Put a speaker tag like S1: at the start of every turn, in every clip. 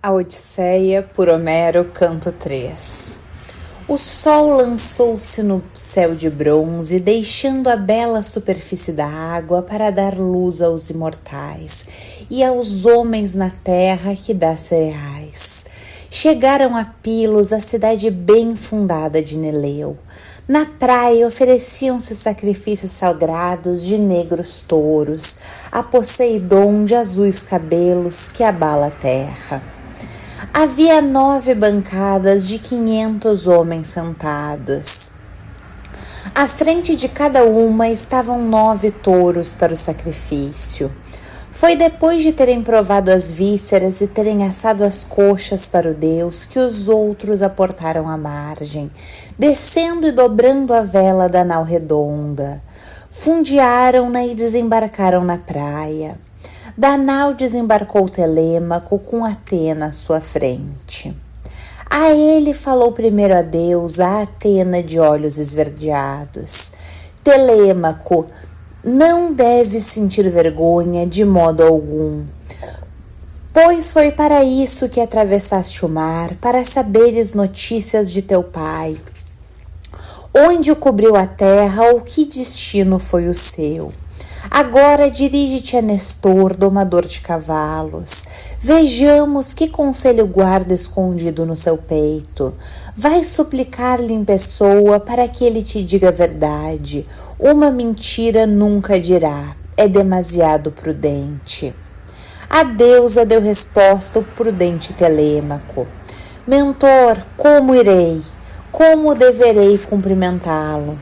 S1: A Odisseia, por Homero, canto 3. O sol lançou-se no céu de bronze, deixando a bela superfície da água para dar luz aos imortais e aos homens na terra que dá cereais. Chegaram a Pilos, a cidade bem fundada de Neleu. Na praia ofereciam-se sacrifícios sagrados de negros touros, a Poseidon de azuis cabelos que abala a terra. Havia 9 bancadas de 500 homens sentados. À frente de cada uma estavam 9 touros para o sacrifício. Foi depois de terem provado as vísceras e terem assado as coxas para o deus que os outros aportaram à margem, descendo e dobrando a vela da nau redonda. Fundearam-na e desembarcaram na praia. Da nau desembarcou Telêmaco com Atena à sua frente. A ele falou primeiro a Deus, a Atena de olhos esverdeados. Telêmaco, não deves sentir vergonha de modo algum, pois foi para isso que atravessaste o mar, para saberes notícias de teu pai. Onde o cobriu a terra ou que destino foi o seu? Agora dirige-te a Nestor, domador de cavalos. Vejamos que conselho guarda escondido no seu peito. Vai suplicar-lhe em pessoa para que ele te diga a verdade. Uma mentira nunca dirá, é demasiado prudente. A deusa deu resposta ao prudente Telêmaco. Mentor, como irei? Como deverei cumprimentá-lo?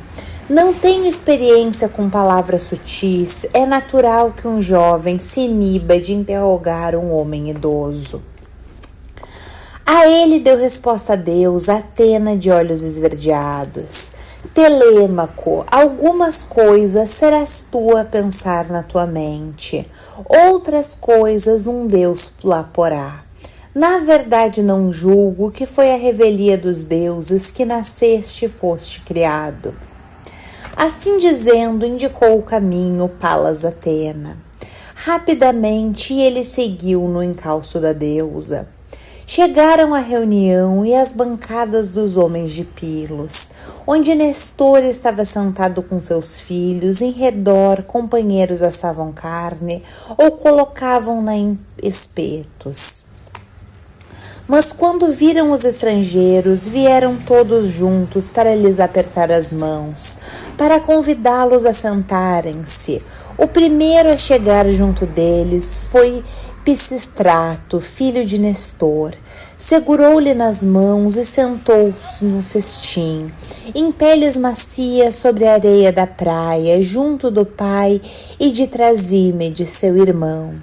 S1: Não tenho experiência com palavras sutis, é natural que um jovem se iniba de interrogar um homem idoso. A ele deu resposta a Deus, Atena de olhos esverdeados. Telêmaco, algumas coisas serás tu a pensar na tua mente, outras coisas um Deus lá porá. Na verdade não julgo que foi a revelia dos deuses que nasceste e foste criado. Assim dizendo, indicou o caminho Palas Atena. Rapidamente ele seguiu no encalço da deusa. Chegaram à reunião e às bancadas dos homens de Pilos, onde Nestor estava sentado com seus filhos, em redor companheiros assavam carne ou colocavam-na em espetos. Mas quando viram os estrangeiros, vieram todos juntos para lhes apertar as mãos, para convidá-los a sentarem-se. O primeiro a chegar junto deles foi Pisistrato, filho de Nestor. Segurou-lhe nas mãos e sentou-se no festim, em peles macias sobre a areia da praia, junto do pai e de Trasímede, seu irmão.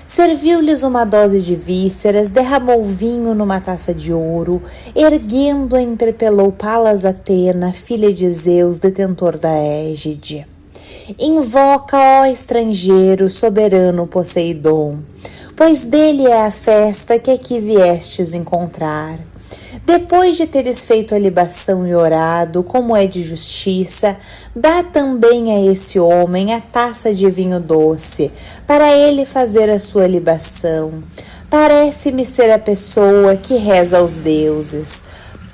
S1: Serviu-lhes uma dose de vísceras, derramou vinho numa taça de ouro, erguendo-a interpelou Palas Atena, filha de Zeus, detentor da égide. Invoca, ó estrangeiro, soberano Poseidon, pois dele é a festa que aqui viestes encontrar. Depois de teres feito a libação e orado, como é de justiça, dá também a esse homem a taça de vinho doce, para ele fazer a sua libação. Parece-me ser a pessoa que reza aos deuses.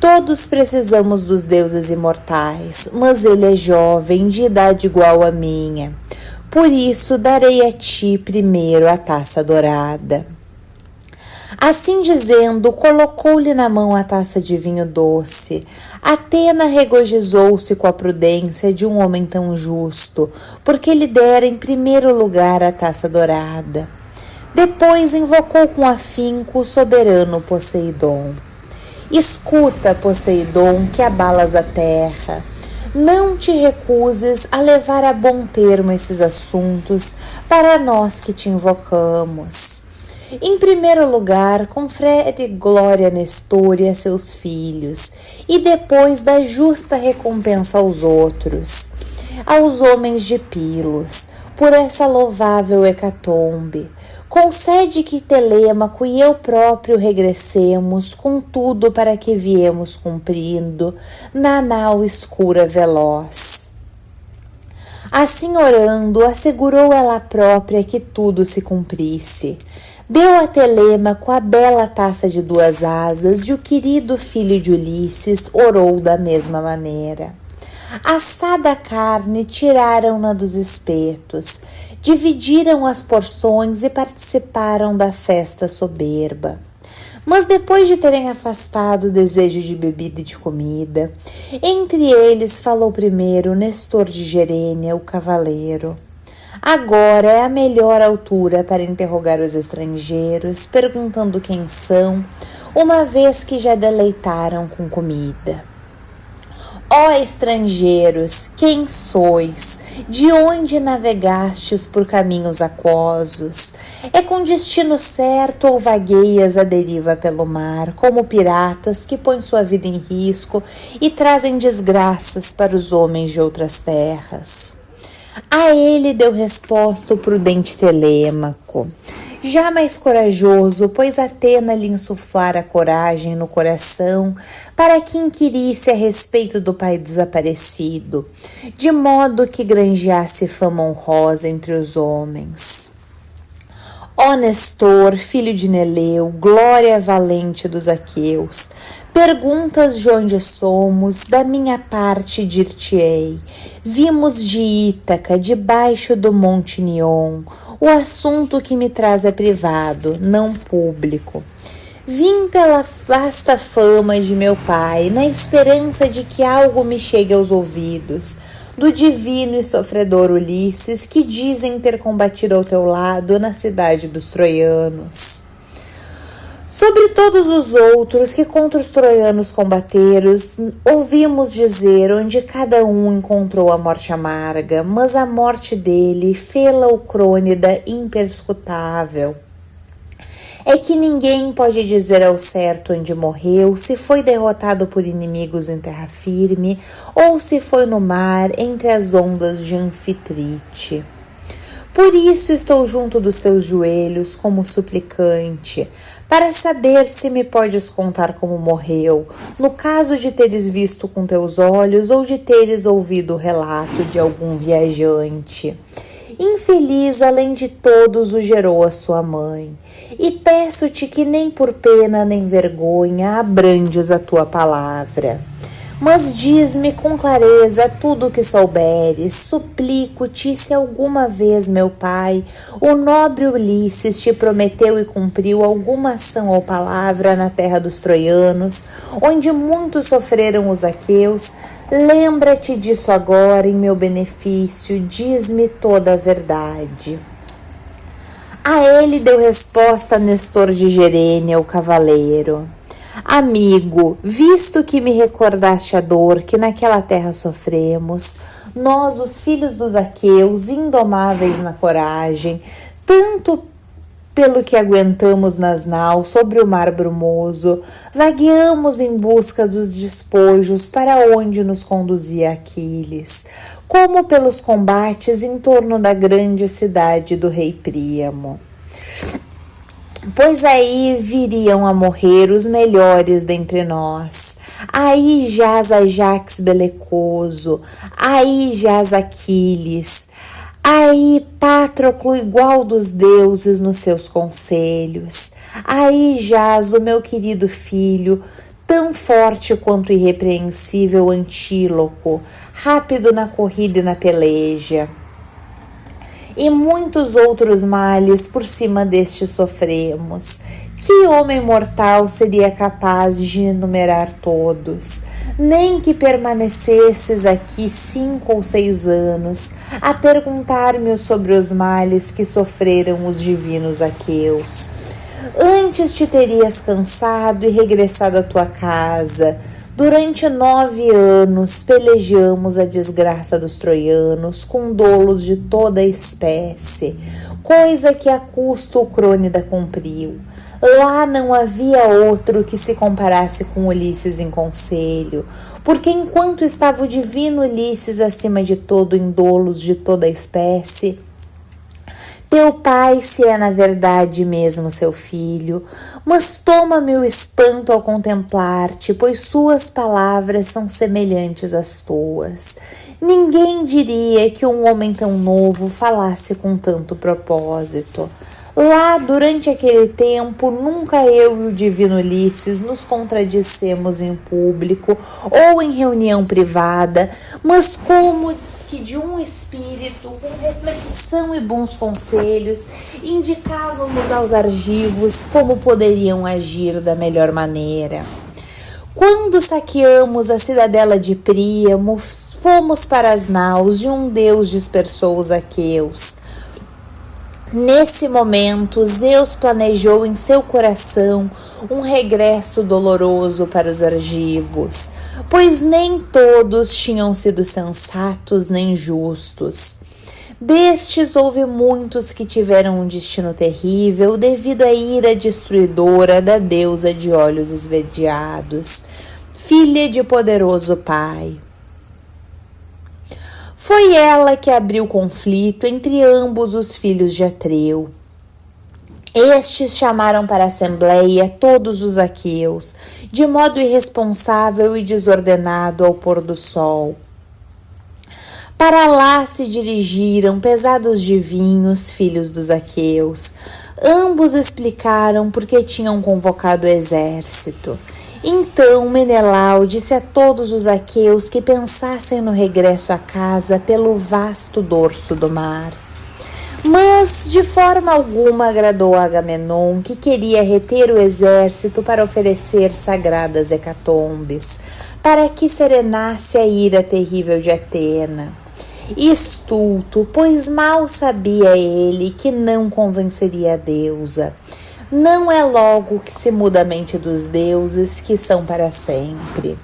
S1: Todos precisamos dos deuses imortais, mas ele é jovem, de idade igual à minha. Por isso, darei a ti primeiro a taça dourada. Assim dizendo, colocou-lhe na mão a taça de vinho doce. Atena regozijou-se com a prudência de um homem tão justo, porque lhe dera em primeiro lugar a taça dourada. Depois invocou com afinco o soberano Poseidon. Escuta, Poseidon, que abalas a terra. Não te recuses a levar a bom termo esses assuntos para nós que te invocamos. Em primeiro lugar, confere glória a Nestor e a seus filhos, e depois dá justa recompensa aos outros, aos homens de Pilos, por essa louvável hecatombe. Concede que Telêmaco e eu próprio regressemos com tudo para que viemos cumprindo na nau escura veloz. Assim orando, assegurou ela própria que tudo se cumprisse. Deu a Telêmaco a bela taça de 2 asas e o querido filho de Ulisses orou da mesma maneira. Assada a carne, tiraram-na dos espetos, dividiram as porções e participaram da festa soberba. Mas depois de terem afastado o desejo de bebida e de comida, entre eles falou primeiro Nestor de Gerênia, o cavaleiro. Agora é a melhor altura para interrogar os estrangeiros, perguntando quem são, uma vez que já deleitaram com comida. Ó estrangeiros, quem sois? De onde navegastes por caminhos aquosos? É com destino certo ou vagueias à deriva pelo mar, como piratas que põem sua vida em risco e trazem desgraças para os homens de outras terras? A ele deu resposta o prudente Telêmaco, já mais corajoso, pois Atena lhe insuflara coragem no coração para que inquirisse a respeito do pai desaparecido, de modo que granjeasse fama honrosa entre os homens. Ó Nestor, filho de Neleu, glória valente dos aqueus, perguntas de onde somos, da minha parte dir-te-ei. Vimos de Ítaca, debaixo do monte Nion. O assunto que me traz é privado, não público. Vim pela vasta fama de meu pai, na esperança de que algo me chegue aos ouvidos, do divino e sofredor Ulisses, que dizem ter combatido ao teu lado na cidade dos troianos. Sobre todos os outros que contra os troianos combateram, ouvimos dizer onde cada um encontrou a morte amarga, mas a morte dele fê-la o crônida imperscrutável. É que ninguém pode dizer ao certo onde morreu, se foi derrotado por inimigos em terra firme ou se foi no mar entre as ondas de Anfitrite. Por isso estou junto dos teus joelhos como suplicante, para saber se me podes contar como morreu, no caso de teres visto com teus olhos ou de teres ouvido o relato de algum viajante. Infeliz, além de todos, o gerou a sua mãe. E peço-te que nem por pena nem vergonha abrandes a tua palavra. Mas diz-me com clareza tudo o que souberes. Suplico-te, se alguma vez, meu pai, o nobre Ulisses te prometeu e cumpriu alguma ação ou palavra na terra dos troianos, onde muito sofreram os aqueus, lembra-te disso agora em meu benefício, diz-me toda a verdade. A ele deu resposta Nestor de Gerênia, o cavaleiro. Amigo, visto que me recordaste a dor que naquela terra sofremos, nós, os filhos dos aqueus, indomáveis na coragem, tanto pelo que aguentamos nas naus sobre o mar brumoso, vagueamos em busca dos despojos para onde nos conduzia Aquiles, como pelos combates em torno da grande cidade do rei Príamo. Pois aí viriam a morrer os melhores dentre nós. Aí jaz Ajax belecoso, aí jaz Aquiles, aí Patroclo igual dos deuses nos seus conselhos, aí jaz o meu querido filho, tão forte quanto irrepreensível Antíloco, rápido na corrida e na peleja. E muitos outros males por cima deste sofremos. Que homem mortal seria capaz de enumerar todos? Nem que permanecesses aqui 5 ou 6 anos, a perguntar-me sobre os males que sofreram os divinos aqueus. Antes te terias cansado e regressado à tua casa. Durante 9 anos pelejamos a desgraça dos troianos com dolos de toda a espécie, coisa que a custo o crônida cumpriu. Lá não havia outro que se comparasse com Ulisses em conselho, porque enquanto estava o divino Ulisses acima de todo em dolos de toda a espécie, teu pai se é na verdade mesmo seu filho, mas toma-me o espanto ao contemplar-te, pois suas palavras são semelhantes às tuas. Ninguém diria que um homem tão novo falasse com tanto propósito. Lá, durante aquele tempo, nunca eu e o divino Ulisses nos contradissemos em público ou em reunião privada, mas como que de um espírito, com reflexão e bons conselhos, indicávamos aos argivos como poderiam agir da melhor maneira. Quando saqueamos a cidadela de Príamo, fomos para as naus de um deus dispersou os aqueus. Nesse momento, Zeus planejou em seu coração um regresso doloroso para os argivos, pois nem todos tinham sido sensatos nem justos. Destes houve muitos que tiveram um destino terrível devido à ira destruidora da deusa de olhos esverdeados, filha de poderoso pai. Foi ela que abriu o conflito entre ambos os filhos de Atreu. Estes chamaram para a assembleia todos os aqueus, de modo irresponsável e desordenado ao pôr do sol. Para lá se dirigiram pesados de vinhos, filhos dos aqueus. Ambos explicaram por que tinham convocado o exército. Então Menelau disse a todos os aqueus que pensassem no regresso a casa pelo vasto dorso do mar. Mas de forma alguma agradou a Agamenon, que queria reter o exército para oferecer sagradas hecatombes, para que serenasse a ira terrível de Atena. Estulto, pois mal sabia ele que não convenceria a deusa. Não é logo que se muda a mente dos deuses, que são para sempre.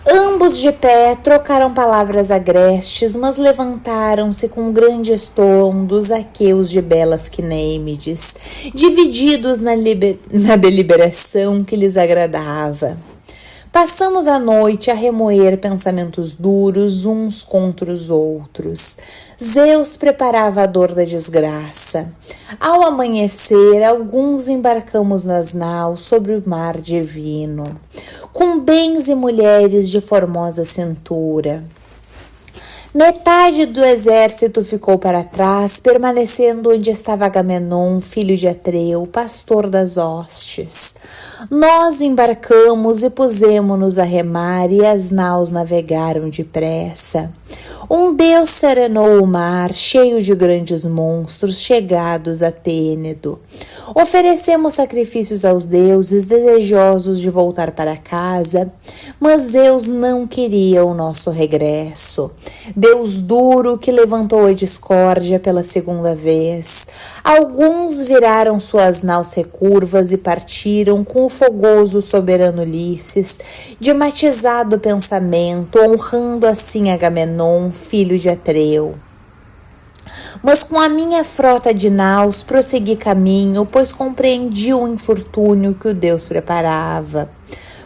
S1: Ambos de pé trocaram palavras agrestes, mas levantaram-se com grande estrondo os aqueus de belas Quinêmides, divididos na deliberação que lhes agradava. Passamos a noite a remoer pensamentos duros uns contra os outros. Zeus preparava a dor da desgraça. Ao amanhecer, alguns embarcamos nas naus sobre o mar divino, com bens e mulheres de formosa cintura. Metade do exército ficou para trás, permanecendo onde estava Agamenon, filho de Atreu, pastor das hostes. Nós embarcamos e pusemo-nos a remar, e as naus navegaram depressa. Um deus serenou o mar, cheio de grandes monstros, chegados a Tênedo. Oferecemos sacrifícios aos deuses, desejosos de voltar para casa, mas Zeus não queria o nosso regresso. Deus duro que levantou a discórdia pela segunda vez. Alguns viraram suas naus recurvas e partiram com o fogoso soberano Ulisses, de matizado pensamento, honrando assim Agamenon, filho de Atreu. Mas com a minha frota de naus prossegui caminho, pois compreendi o infortúnio que o Deus preparava.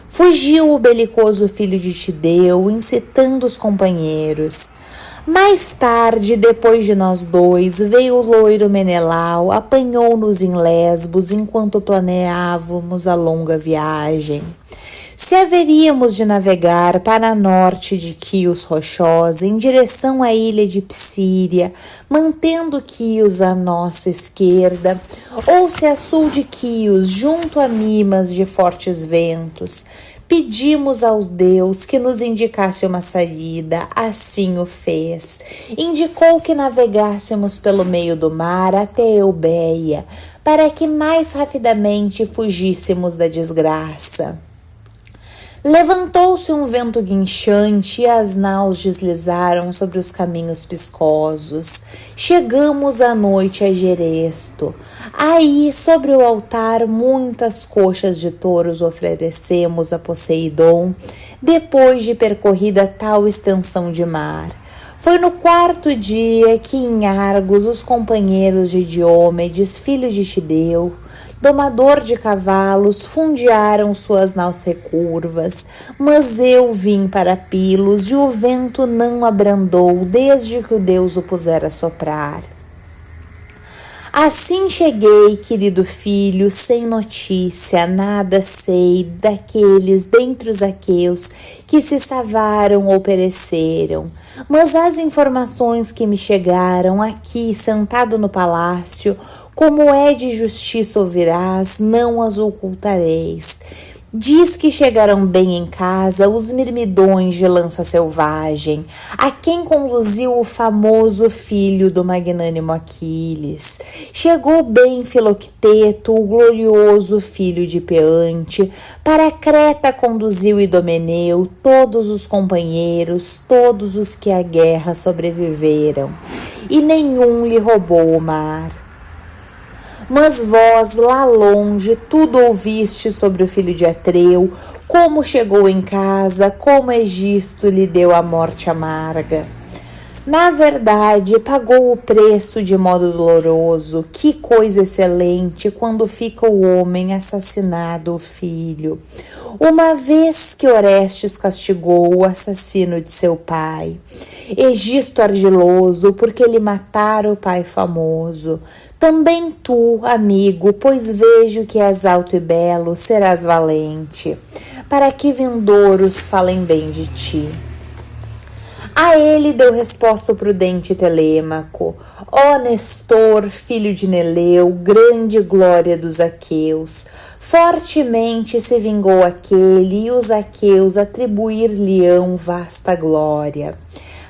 S1: Fugiu o belicoso filho de Tideu, incitando os companheiros. Mais tarde, depois de nós dois, veio o loiro Menelau, apanhou-nos em Lesbos enquanto planeávamos a longa viagem. Se haveríamos de navegar para norte de Quios Rochosa, em direção à ilha de Psíria, mantendo Quios à nossa esquerda, ou se a sul de Quios, junto a Mimas de fortes ventos, pedimos aos Deus que nos indicasse uma saída, assim o fez. Indicou que navegássemos pelo meio do mar até Eubéia, para que mais rapidamente fugíssemos da desgraça. Levantou-se um vento guinchante e as naus deslizaram sobre os caminhos piscosos. Chegamos à noite a Geresto. Aí, sobre o altar, muitas coxas de touros oferecemos a Poseidon, depois de percorrida tal extensão de mar. Foi no quarto dia que em Argos os companheiros de Diomedes, filho de Tideu, domador de cavalos, fundearam suas naus recurvas, mas eu vim para Pilos e o vento não abrandou desde que o Deus o pusera a soprar. Assim cheguei, querido filho, sem notícia, nada sei daqueles dentre os aqueus que se salvaram ou pereceram. Mas as informações que me chegaram aqui, sentado no palácio, Como é de justiça ouvirás, não as ocultareis. Diz que chegaram bem em casa os mirmidões de lança selvagem, a quem conduziu o famoso filho do magnânimo Aquiles. Chegou bem Filocteto, o glorioso filho de Peante, para Creta conduziu Idomeneu, todos os companheiros, todos os que à guerra sobreviveram, e nenhum lhe roubou o mar. Mas vós, lá longe, tudo ouviste sobre o filho de Atreu, como chegou em casa, como Egisto lhe deu a morte amarga. Na verdade, pagou o preço de modo doloroso. Que coisa excelente quando fica o homem assassinado o filho. Uma vez que Orestes castigou o assassino de seu pai. Egisto argiloso, porque lhe matara o pai famoso. Também tu, amigo, pois vejo que és alto e belo, serás valente, para que vindouros falem bem de ti. A ele deu resposta o prudente Telêmaco: ó Nestor, filho de Neleu, grande glória dos aqueus, fortemente se vingou aquele, e os aqueus atribuir-lhe-ão vasta glória.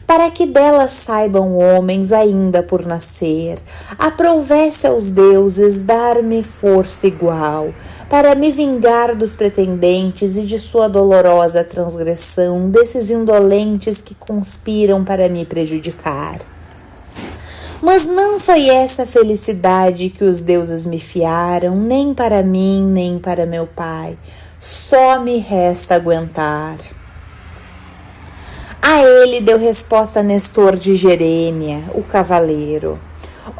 S1: Para que delas saibam homens ainda por nascer, aprouvesse aos deuses dar-me força igual, para me vingar dos pretendentes e de sua dolorosa transgressão, desses indolentes que conspiram para me prejudicar. Mas não foi essa felicidade que os deuses me fiaram, nem para mim, nem para meu pai. Só me resta aguentar. A ele deu resposta Nestor de Gerênia, o cavaleiro: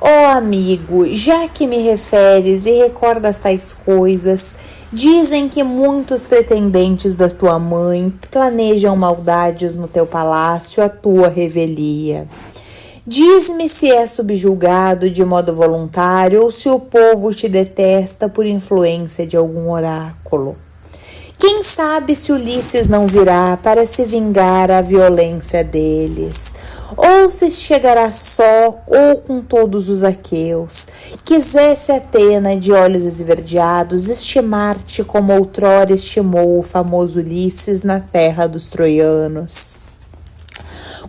S1: ó amigo, já que me referes e recordas tais coisas, dizem que muitos pretendentes da tua mãe planejam maldades no teu palácio à tua revelia. Diz-me se é subjugado de modo voluntário ou se o povo te detesta por influência de algum oráculo. Quem sabe se Ulisses não virá para se vingar a violência deles, ou se chegará só ou com todos os aqueus. Quisesse Atena, de olhos esverdeados, estimar-te como outrora estimou o famoso Ulisses na terra dos troianos.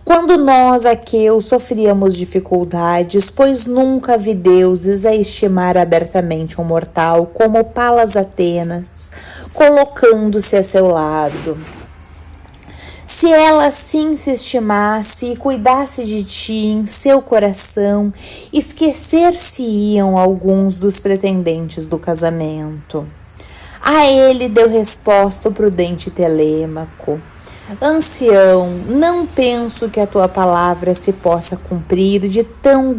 S1: Quando nós, aqueus, sofríamos dificuldades, pois nunca vi deuses a estimar abertamente um mortal como Palas Atenas, colocando-se a seu lado. Se ela assim se estimasse e cuidasse de ti em seu coração, esquecer-se-iam alguns dos pretendentes do casamento. A ele deu resposta o prudente Telêmaco: ancião, não penso que a tua palavra se possa cumprir, de tão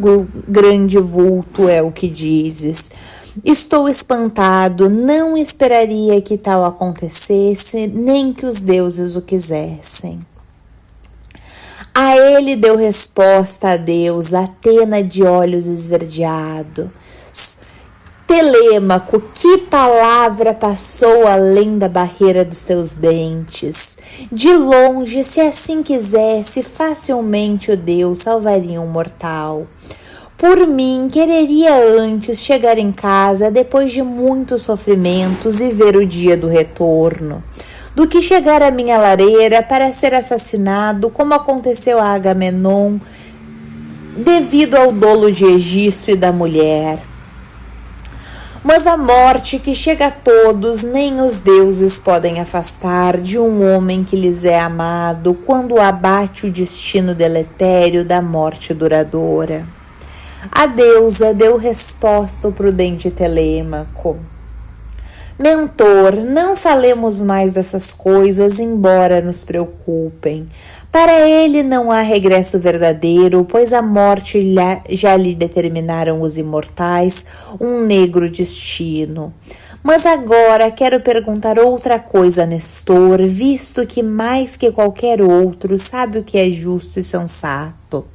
S1: grande vulto é o que dizes. Estou espantado, não esperaria que tal acontecesse, nem que os deuses o quisessem. A ele deu resposta a Deus, Atena de olhos esverdeados: Telêmaco, que palavra passou além da barreira dos teus dentes? De longe, se assim quisesse, facilmente o Deus salvaria um mortal. Por mim, quereria antes chegar em casa depois de muitos sofrimentos e ver o dia do retorno, do que chegar à minha lareira para ser assassinado, como aconteceu a Agamenon, devido ao dolo de Egisto e da mulher. Mas a morte que chega a todos, nem os deuses podem afastar de um homem que lhes é amado, quando abate o destino deletério da morte duradoura. A deusa deu resposta ao prudente Telêmaco: mentor, não falemos mais dessas coisas, embora nos preocupem. Para ele não há regresso verdadeiro, pois a morte já lhe determinaram os imortais um negro destino. Mas agora quero perguntar outra coisa a Nestor, visto que mais que qualquer outro sabe o que é justo e sensato.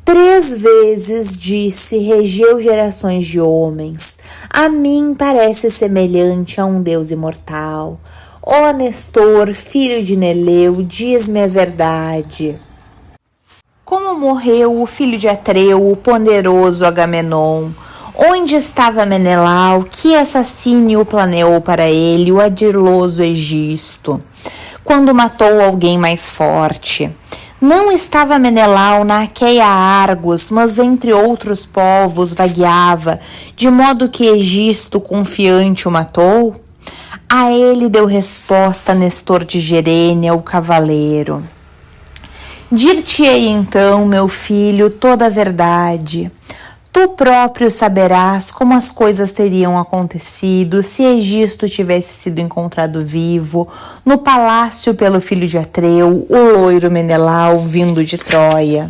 S1: 3 vezes disse, regeu gerações de homens. A mim parece semelhante a um Deus imortal. Ó Nestor, filho de Neleu, diz-me a verdade. Como morreu o filho de Atreu, o poderoso Agamenon? Onde estava Menelau, que assassínio planeou para ele o ardiloso Egisto, quando matou alguém mais forte? Não estava Menelau na Aqueia Argos, mas entre outros povos vagueava, de modo que Egisto confiante o matou? A ele deu resposta Nestor de Gerênia, o cavaleiro. Dir-te-ei então, meu filho, toda a verdade. Tu próprio saberás como as coisas teriam acontecido se Egisto tivesse sido encontrado vivo no palácio pelo filho de Atreu, o loiro Menelau, vindo de Troia.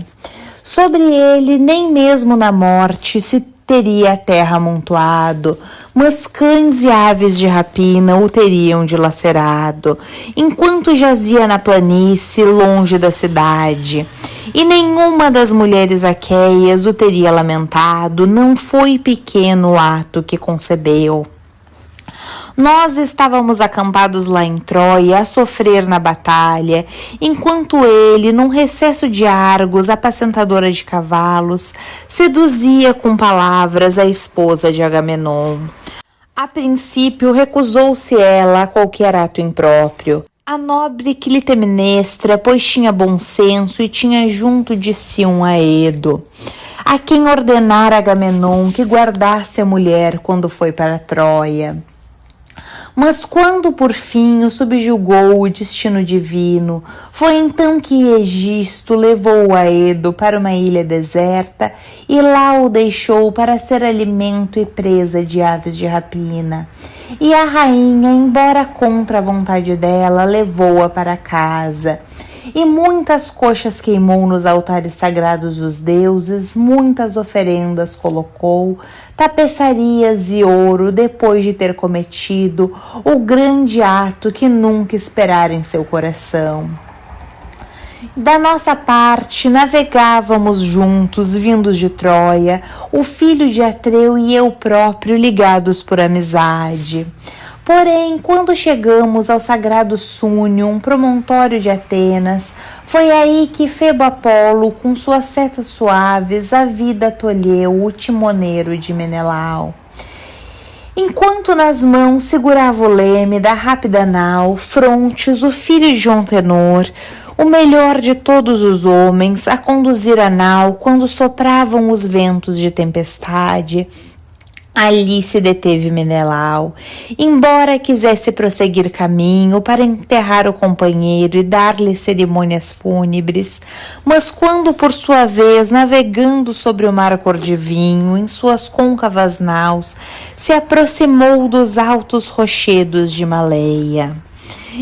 S1: Sobre ele, nem mesmo na morte se teria a terra amontoado, mas cães e aves de rapina o teriam dilacerado, enquanto jazia na planície, longe da cidade. E nenhuma das mulheres aqueias o teria lamentado, não foi pequeno o ato que concebeu. Nós estávamos acampados lá em Troia a sofrer na batalha, enquanto ele, num recesso de Argos, apacentadora de cavalos, seduzia com palavras a esposa de Agamenon. A princípio recusou-se ela a qualquer ato impróprio. A nobre Clitemnestra, pois tinha bom senso e tinha junto de si um Aedo, a quem ordenara Agamenon que guardasse a mulher quando foi para Troia. Mas quando por fim o subjugou o destino divino, foi então que Egisto levou o Aedo para uma ilha deserta e lá o deixou para ser alimento e presa de aves de rapina. E a rainha, embora contra a vontade dela, levou-a para casa. E muitas coxas queimou nos altares sagrados dos deuses, muitas oferendas colocou, tapeçarias e ouro, depois de ter cometido o grande ato que nunca esperara em seu coração. Da nossa parte, navegávamos juntos, vindos de Troia, o filho de Atreu e eu próprio, ligados por amizade. Porém, quando chegamos ao sagrado Súnio, um promontório de Atenas, foi aí que Febo Apolo, com suas setas suaves, a vida tolheu o timoneiro de Menelau. Enquanto nas mãos segurava o leme da rápida nau, Frontes, o filho de Antenor, o melhor de todos os homens, a conduzir a nau quando sopravam os ventos de tempestade, ali se deteve Menelau, embora quisesse prosseguir caminho para enterrar o companheiro e dar-lhe cerimônias fúnebres, mas quando por sua vez, navegando sobre o mar cor de vinho, em suas côncavas naus, se aproximou dos altos rochedos de Maleia.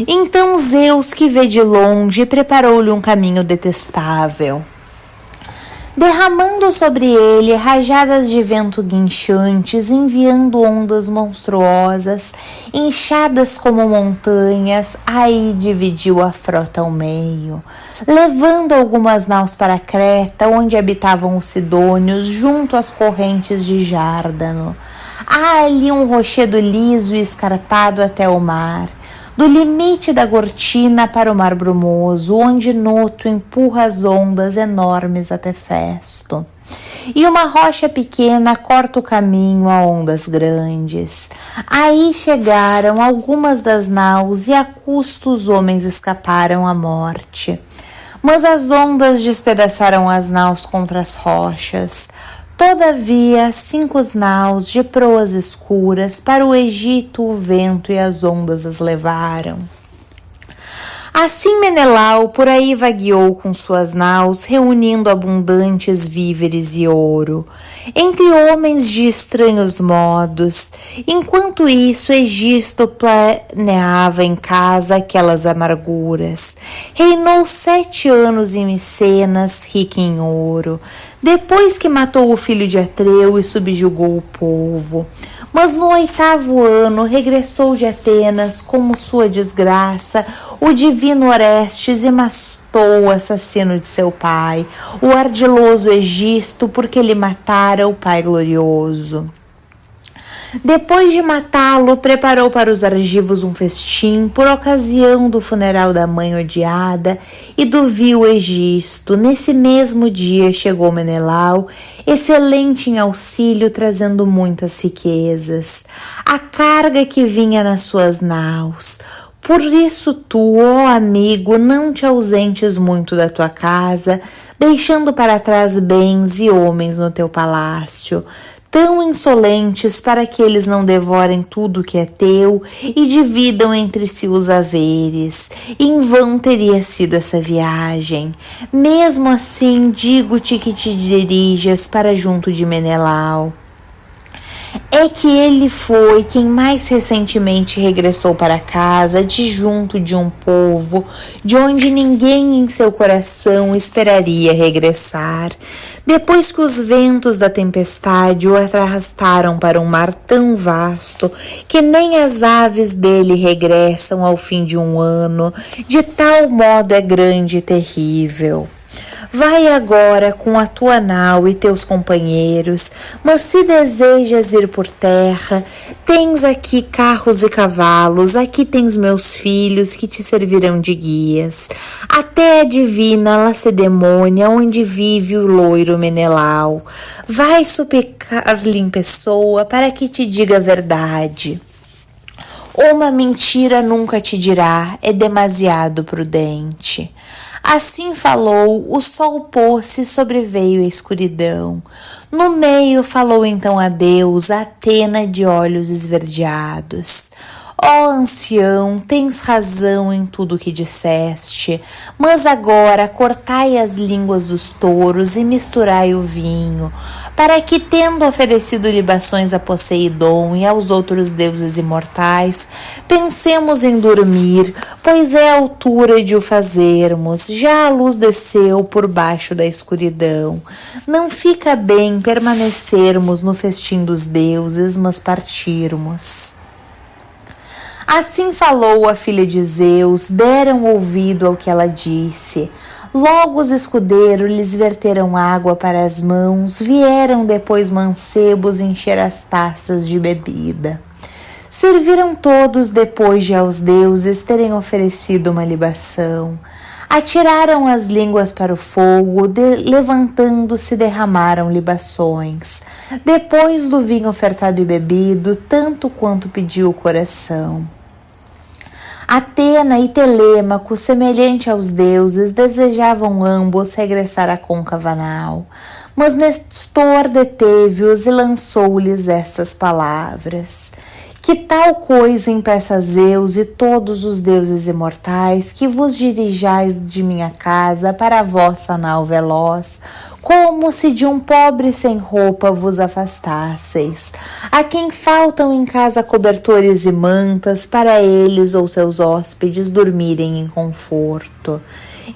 S1: Então Zeus, que vê de longe, preparou-lhe um caminho detestável, derramando sobre ele rajadas de vento guinchantes, enviando ondas monstruosas, inchadas como montanhas, aí dividiu a frota ao meio, levando algumas naus para Creta, onde habitavam os sidônios, junto às correntes de Járdano. Há ali um rochedo liso e escarpado até o mar, do limite da Gortina para o mar brumoso, onde Noto empurra as ondas enormes até Festo. E uma rocha pequena corta o caminho a ondas grandes. Aí chegaram algumas das naus e a custo os homens escaparam à morte. Mas as ondas despedaçaram as naus contra as rochas. Todavia, 5 naus de proas escuras, para o Egito o vento e as ondas as levaram. Assim Menelau por aí vagueou com suas naus, reunindo abundantes víveres e ouro, entre homens de estranhos modos. Enquanto isso, Egisto planeava em casa aquelas amarguras. Reinou 7 anos em Micenas, rica em ouro, depois que matou o filho de Atreu e subjugou o povo. Mas no 8º ano regressou de Atenas como sua desgraça o divino Orestes e matou o assassino de seu pai, o ardiloso Egisto, porque ele matara o pai glorioso. Depois de matá-lo, preparou para os argivos um festim por ocasião do funeral da mãe odiada e do vil Egisto. Nesse mesmo dia chegou Menelau, excelente em auxílio, trazendo muitas riquezas, a carga que vinha nas suas naus. Por isso tu, ó amigo, não te ausentes muito da tua casa, deixando para trás bens e homens no teu palácio, tão insolentes para que eles não devorem tudo que é teu e dividam entre si os haveres. Em vão teria sido essa viagem. Mesmo assim, digo-te que te dirijas para junto de Menelau. É que ele foi quem mais recentemente regressou para casa, de junto de um povo, de onde ninguém em seu coração esperaria regressar. Depois que os ventos da tempestade o arrastaram para um mar tão vasto, que nem as aves dele regressam ao fim de um ano, de tal modo é grande e terrível. Vai agora com a tua nau e teus companheiros, mas se desejas ir por terra, tens aqui carros e cavalos, aqui tens meus filhos que te servirão de guias, até a divina Lacedemônia, onde vive o loiro Menelau. Vai suplicar-lhe em pessoa para que te diga a verdade. Uma mentira nunca te dirá, é demasiado prudente. Assim falou, o sol pôs-se e sobreveio a escuridão. No meio falou então a Deus, Atena de olhos esverdeados. Ó ancião, tens razão em tudo que disseste, mas agora cortai as línguas dos touros e misturai o vinho, para que, tendo oferecido libações a Poseidon e aos outros deuses imortais, pensemos em dormir, pois é a altura de o fazermos. Já a luz desceu por baixo da escuridão. Não fica bem permanecermos no festim dos deuses, mas partirmos. Assim falou a filha de Zeus, deram ouvido ao que ela disse. Logo os escudeiros lhes verteram água para as mãos, vieram depois mancebos encher as taças de bebida. Serviram todos depois de aos deuses terem oferecido uma libação. Atiraram as línguas para o fogo, levantando-se derramaram libações. Depois do vinho ofertado e bebido, tanto quanto pediu o coração. Atena e Telêmaco, semelhante aos deuses, desejavam ambos regressar à côncava nau, mas Nestor deteve-os e lançou-lhes estas palavras: que tal coisa impeça Zeus e todos os deuses imortais que vos dirijais de minha casa para a vossa nau veloz, como se de um pobre sem roupa vos afastasseis, a quem faltam em casa cobertores e mantas para eles ou seus hóspedes dormirem em conforto.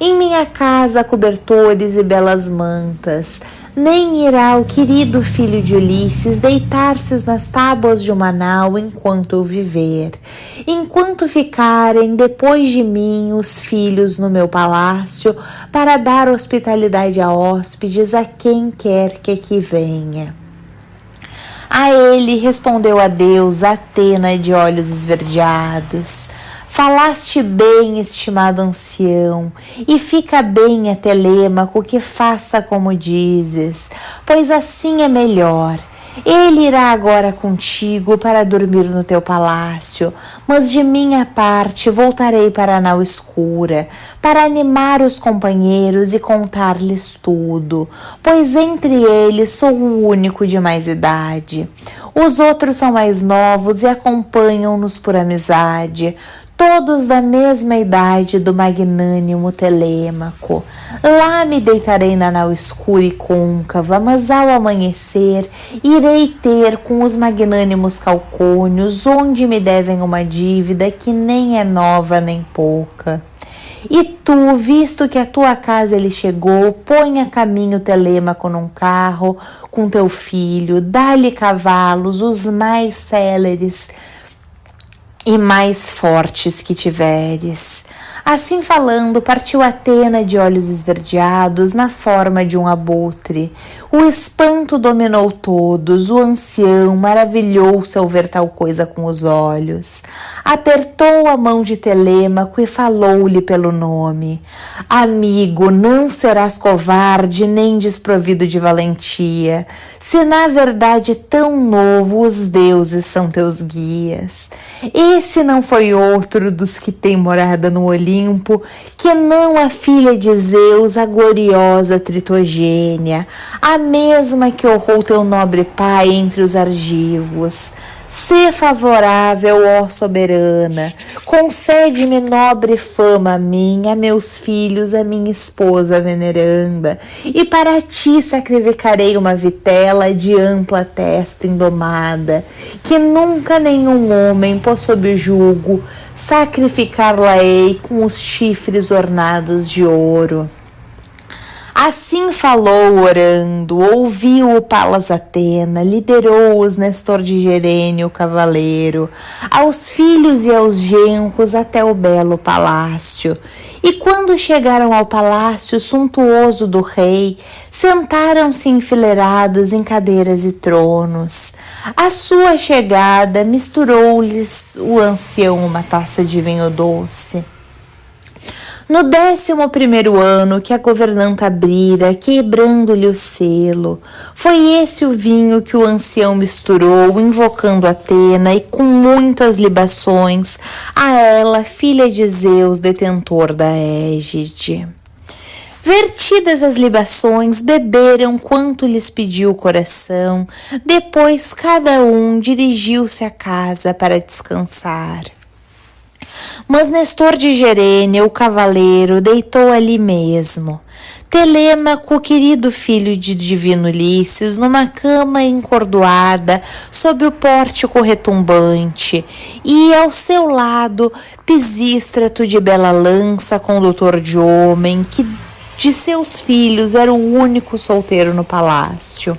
S1: Em minha casa cobertores e belas mantas, nem irá o querido filho de Ulisses deitar-se nas tábuas de uma nau enquanto eu viver. Enquanto ficarem depois de mim os filhos no meu palácio, para dar hospitalidade a hóspedes a quem quer que aqui venha. A ele respondeu a Deus, Atena de olhos esverdeados: falaste bem, estimado ancião, e fica bem a Telêmaco que faça como dizes, pois assim é melhor. Ele irá agora contigo para dormir no teu palácio, mas de minha parte voltarei para a nau escura, para animar os companheiros e contar-lhes tudo, pois entre eles sou o único de mais idade. Os outros são mais novos e acompanham-nos por amizade, todos da mesma idade do magnânimo Telêmaco. Lá me deitarei na nau escura e côncava, mas ao amanhecer irei ter com os magnânimos calcônios, onde me devem uma dívida que nem é nova nem pouca. E tu, visto que a tua casa ele chegou, põe a caminho Telêmaco num carro com teu filho, dá-lhe cavalos, os mais céleres e mais fortes que tiveres. Assim falando, partiu Atena de olhos esverdeados na forma de um abutre. O espanto dominou todos, o ancião maravilhou-se ao ver tal coisa com os olhos. Apertou a mão de Telêmaco e falou-lhe pelo nome. Amigo, não serás covarde nem desprovido de valentia, se na verdade tão novo os deuses são teus guias. Esse não foi outro dos que tem morada no Olimpo, que não a filha de Zeus, a gloriosa Tritogênia, a mesma que honrou teu nobre pai entre os argivos. Sê favorável, ó soberana, concede-me nobre fama a mim, a meus filhos, a minha esposa veneranda, e para ti sacrificarei uma vitela de ampla testa indomada, que nunca nenhum homem pôs sob jugo, sacrificar-la-ei com os chifres ornados de ouro. Assim falou orando, ouviu o Palas Atena, liderou-os Nestor de Gerênio, o cavaleiro, aos filhos e aos genros até o belo palácio. E quando chegaram ao palácio suntuoso do rei, sentaram-se enfileirados em cadeiras e tronos. À sua chegada, misturou-lhes o ancião uma taça de vinho doce. No 11º ano que a governanta abrira, quebrando-lhe o selo, foi esse o vinho que o ancião misturou, invocando Atena e com muitas libações a ela, filha de Zeus, detentor da égide. Vertidas as libações, beberam quanto lhes pediu o coração, depois cada um dirigiu-se à casa para descansar. Mas Nestor de Gerênio, o cavaleiro, deitou ali mesmo. Telêmaco, querido filho de divino Ulisses, numa cama encordoada, sob o pórtico retumbante, e ao seu lado Pisístrato de bela lança, condutor de homem, que de seus filhos era o único solteiro no palácio.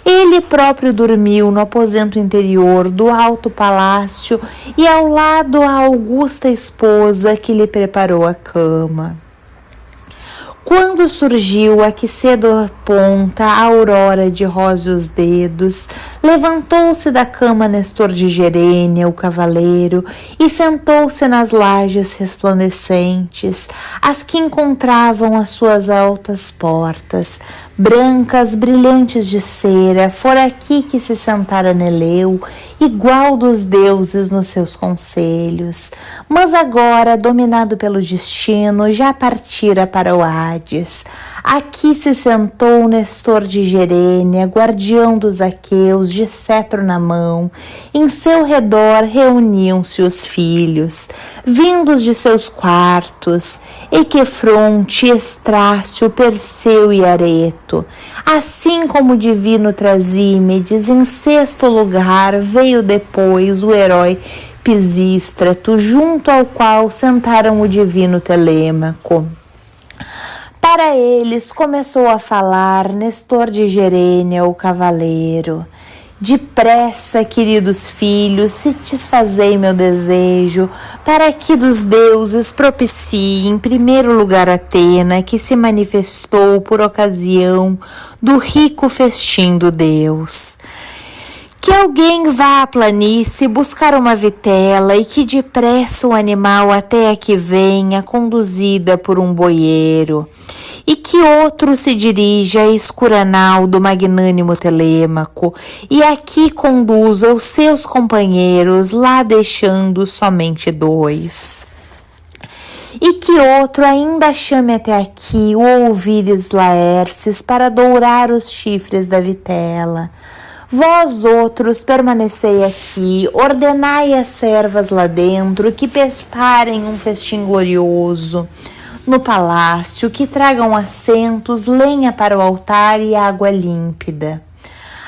S1: Ele próprio dormiu no aposento interior do alto palácio e ao lado a augusta esposa que lhe preparou a cama. Quando surgiu a que cedo aponta a aurora de róseos dedos, levantou-se da cama Nestor de Gerênia, o cavaleiro, e sentou-se nas lajes resplandecentes, as que encontravam as suas altas portas, brancas, brilhantes de cera. Fora aqui que se sentara Neleu, igual dos deuses nos seus conselhos, mas agora, dominado pelo destino, já partira para o Hades. Aqui se sentou Nestor de Gerênia, guardião dos aqueus, de cetro na mão. Em seu redor reuniam-se os filhos, vindos de seus quartos, Equefronte, Estrácio, Perseu e Areto. Assim como o divino Trasímedes, em sexto lugar veio depois o herói Pisístrato, junto ao qual sentaram o divino Telêmaco. Para eles começou a falar Nestor de Gerênia, o cavaleiro. Depressa, queridos filhos, satisfazei meu desejo, para que dos deuses propicie em primeiro lugar Atena, que se manifestou por ocasião do rico festim do Deus. Que alguém vá à planície buscar uma vitela e que depressa o animal até aqui venha, conduzida por um boieiro. E que outro se dirija à escura nau do magnânimo Telêmaco e aqui conduza os seus companheiros, lá deixando somente 2. E que outro ainda chame até aqui o ouvires Laérces para dourar os chifres da vitela. Vós outros permanecei aqui, ordenai às servas lá dentro que preparem um festim glorioso no palácio, que tragam assentos, lenha para o altar e água límpida.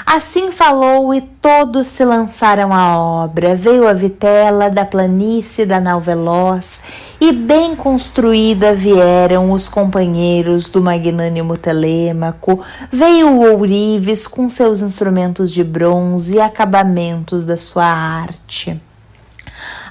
S1: Assim falou e todos se lançaram à obra. Veio a vitela da planície da nau veloz e bem construída vieram os companheiros do magnânimo Telêmaco. Veio o ourives com seus instrumentos de bronze e acabamentos da sua arte.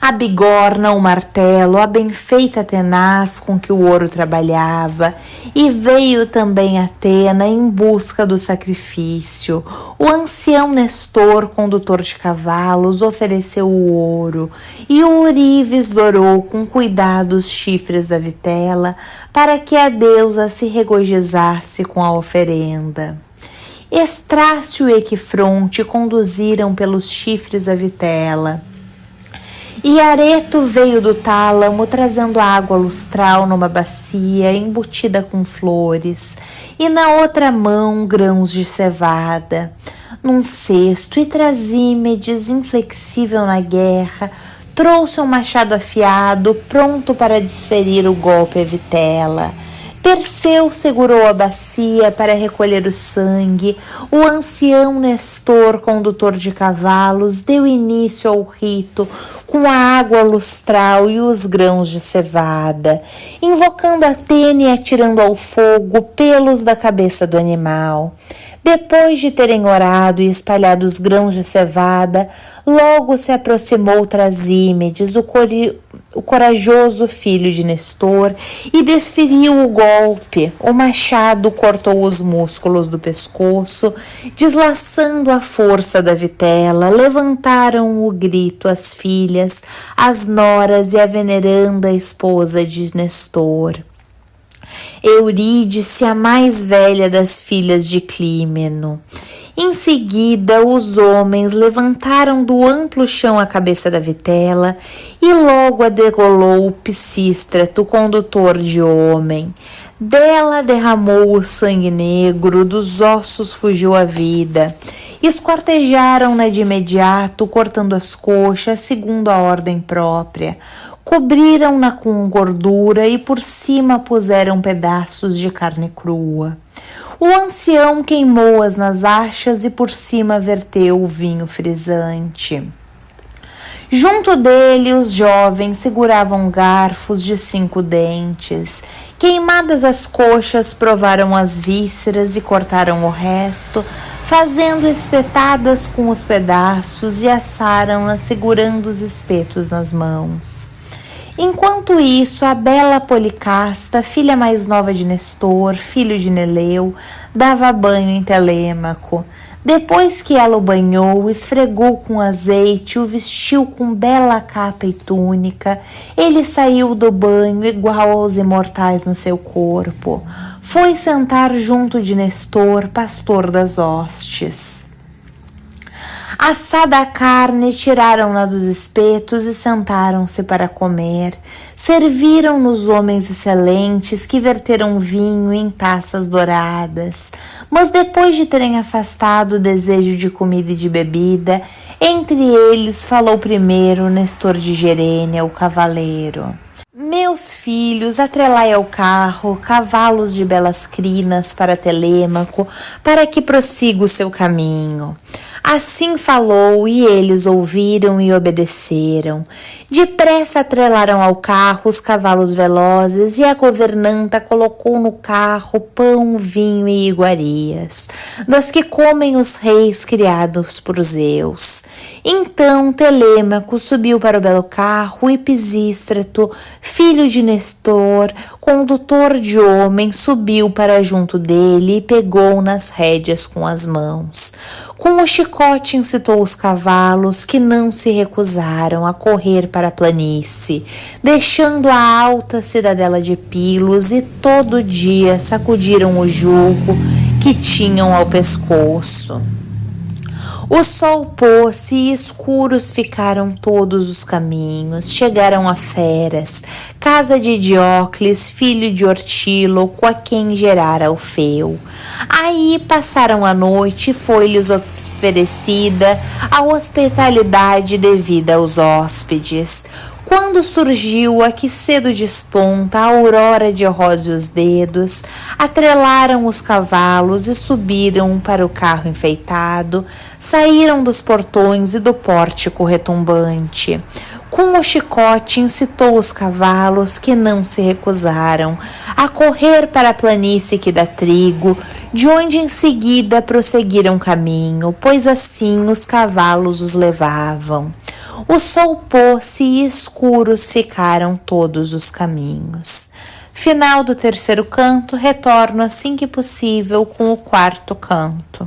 S1: A bigorna, o martelo, a bem-feita tenaz com que o ouro trabalhava, e veio também Atena em busca do sacrifício. O ancião Nestor, condutor de cavalos, ofereceu o ouro, e o ourives dourou com cuidado os chifres da vitela, para que a deusa se regozijasse com a oferenda. Estrácio e Equifronte conduziram pelos chifres a vitela, e Areto veio do tálamo trazendo água lustral numa bacia embutida com flores, e na outra mão grãos de cevada. Num cesto, e Trasímedes, inflexível na guerra, trouxe um machado afiado, pronto para desferir o golpe à vitela. Perseu segurou a bacia para recolher o sangue. O ancião Nestor, condutor de cavalos, deu início ao rito com a água lustral e os grãos de cevada, invocando Atena e atirando ao fogo pelos da cabeça do animal. Depois de terem orado e espalhado os grãos de cevada, logo se aproximou Trasímedes, o corajoso filho de Nestor, e desferiu o golpe. O machado cortou os músculos do pescoço, deslaçando a força da vitela. Levantaram o grito as filhas, as noras e a veneranda esposa de Nestor. Eurídice, a mais velha das filhas de Clímeno. Em seguida, os homens levantaram do amplo chão a cabeça da vitela, e logo a degolou Pisístrato, condutor de homem. Dela derramou o sangue negro, dos ossos fugiu a vida. Esquartejaram-na de imediato, cortando as coxas, segundo a ordem própria. Cobriram-na com gordura e por cima puseram pedaços de carne crua. O ancião queimou-as nas achas e por cima verteu o vinho frisante. Junto dele, os jovens seguravam garfos de 5 dentes. Queimadas as coxas, provaram as vísceras e cortaram o resto, fazendo espetadas com os pedaços, e assaram-nas segurando os espetos nas mãos. Enquanto isso, a bela Policasta, filha mais nova de Nestor, filho de Neleu, dava banho em Telêmaco. Depois que ela o banhou, esfregou com azeite, o vestiu com bela capa e túnica. Ele saiu do banho igual aos imortais no seu corpo. Foi sentar junto de Nestor, pastor das hostes. Assada a carne, tiraram-na dos espetos e sentaram-se para comer. Serviram-nos homens excelentes que verteram vinho em taças douradas. Mas depois de terem afastado o desejo de comida e de bebida, entre eles falou primeiro Nestor de Gerênia, o cavaleiro. Meus filhos, atrelai ao carro cavalos de belas crinas para Telêmaco, para que prossiga o seu caminho. Assim falou, e eles ouviram e obedeceram. Depressa atrelaram ao carro os cavalos velozes, e a governanta colocou no carro pão, vinho e iguarias, das que comem os reis criados por Zeus. Então Telêmaco subiu para o belo carro, e Pisístrato, filho de Nestor, condutor de homem, subiu para junto dele e pegou nas rédeas com as mãos. Com o chicote incitou os cavalos, que não se recusaram a correr para a planície, deixando a alta cidadela de Pilos, e todo dia sacudiram o jugo que tinham ao pescoço. O sol pôs-se e escuros ficaram todos os caminhos. Chegaram a Feras, casa de Diocles, filho de Ortíloco, a quem gerara Orfeu. Aí passaram a noite e foi-lhes oferecida a hospitalidade devida aos hóspedes. Quando surgiu a que cedo desponta a aurora de róseos dedos, atrelaram os cavalos e subiram para o carro enfeitado, saíram dos portões e do pórtico retumbante. Com o chicote incitou os cavalos, que não se recusaram, a correr para a planície que dá trigo, de onde em seguida prosseguiram caminho, pois assim os cavalos os levavam. O sol pôs-se e escuros ficaram todos os caminhos. Final do terceiro canto, retorno assim que possível com o quarto canto.